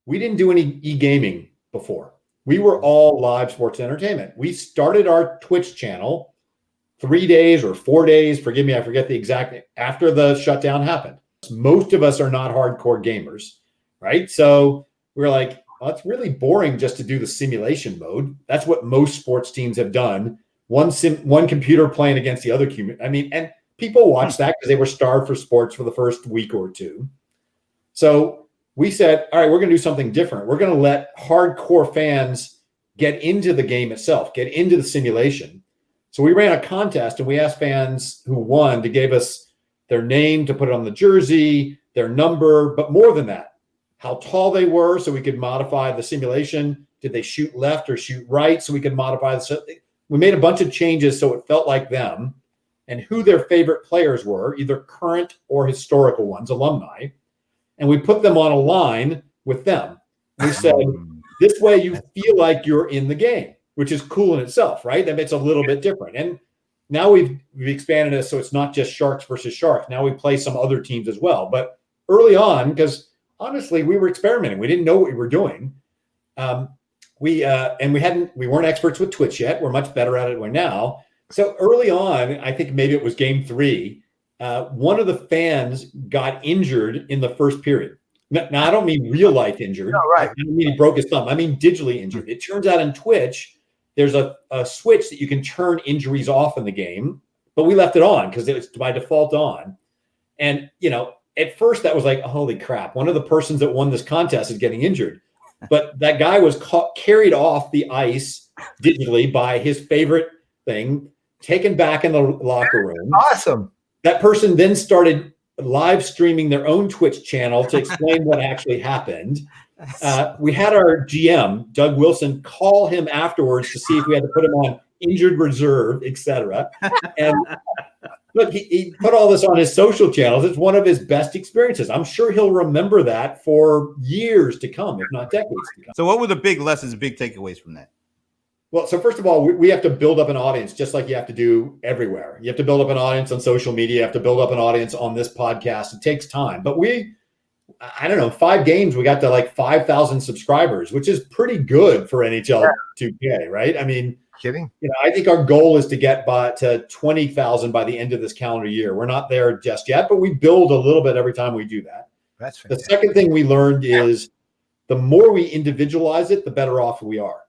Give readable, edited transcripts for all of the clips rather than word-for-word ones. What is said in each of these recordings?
we didn't do any e-gaming before. We were all live sports entertainment. We started our Twitch channel 3 days or 4 days, forgive me, I forget the exact, after the shutdown happened. Most of us are not hardcore gamers, right? So we're like, well, it's really boring just to do the simulation mode. That's what most sports teams have done. One computer playing against the other computer. I mean, and people watched that because they were starved for sports for the first week or two. So we said, all right, we're going to do something different. We're going to let hardcore fans get into the game itself, get into the simulation. So we ran a contest and we asked fans who won to give us their name to put it on the jersey, their number, but more than that, how tall they were so we could modify the simulation. Did they shoot left or shoot right so we could modify the. We made a bunch of changes so it felt like them and who their favorite players were, either current or historical ones, alumni. And we put them on a line with them. We said, this way you feel like you're in the game, which is cool in itself, right? That makes it a little bit different. And now we've expanded it so it's not just Sharks versus Sharks. Now we play some other teams as well. But early on, because honestly, we were experimenting. We didn't know what we were doing. We weren't experts with Twitch yet. We're much better at it now. So early on, I think maybe it was game 3. One of the fans got injured in the first period. Now I don't mean real life injured. No, right. I don't mean he broke his thumb. I mean digitally injured. It turns out in Twitch, there's a switch that you can turn injuries off in the game, but we left it on because it was by default on. And at first that was like, holy crap! One of the persons that won this contest is getting injured, but that guy was carried off the ice digitally by his favorite thing, taken back in the locker room. Awesome. That person then started live streaming their own Twitch channel to explain what actually happened. We had our GM, Doug Wilson, call him afterwards to see if we had to put him on injured reserve, etc. And look, he put all this on his social channels. It's one of his best experiences. I'm sure he'll remember that for years to come, if not decades to come. So what were the big lessons, big takeaways from that? Well, so first of all, we have to build up an audience just like you have to do everywhere. You have to build up an audience on social media. You have to build up an audience on this podcast. It takes time. But I don't know, 5 games, we got to like 5,000 subscribers, which is pretty good for NHL 2K, right? I mean, kidding. I think our goal is to get to 20,000 by the end of this calendar year. We're not there just yet, but we build a little bit every time we do that. That's fantastic. The second thing we learned is the more we individualize it, the better off we are.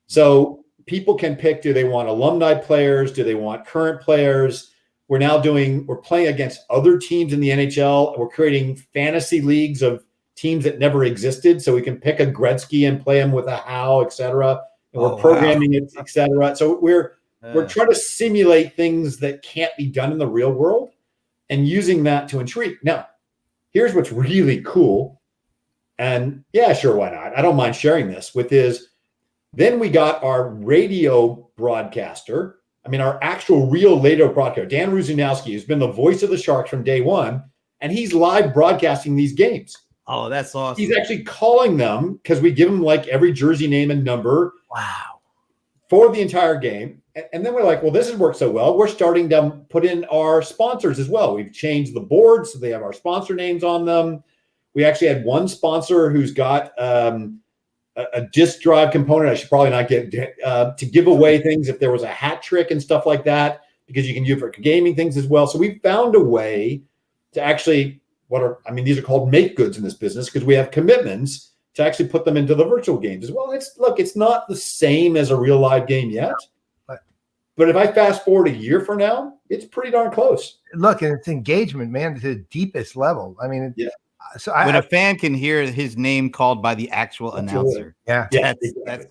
So people can pick, do they want alumni players? Do they want current players? We're playing against other teams in the NHL. We're creating fantasy leagues of teams that never existed. So we can pick a Gretzky and play him with a Howe, et cetera. And we're programming it, et cetera. So we're trying to simulate things that can't be done in the real world and using that to intrigue. Now, here's what's really cool. And yeah, sure, why not? I don't mind sharing this then we got our radio broadcaster. I mean, our actual real radio broadcaster, Dan Ruzanowski, who's been the voice of the Sharks from day one, and he's live broadcasting these games. Oh, that's awesome. He's actually calling them because we give him like every jersey name and number. Wow. For the entire game. And then we're like, well, this has worked so well. We're starting to put in our sponsors as well. We've changed the boards so they have our sponsor names on them. We actually had one sponsor who's got a disk drive component. I should probably not get to give away things if there was a hat trick and stuff like that, because you can use it for gaming things as well. So we found a way to actually, these are called make goods in this business because we have commitments to actually put them into the virtual games as well. It's not the same as a real live game yet, but if I fast forward a year from now, it's pretty darn close. Look, and it's engagement, man, to the deepest level. I mean, yeah. So when a fan can hear his name called by the actual announcer. Yeah. That's awesome.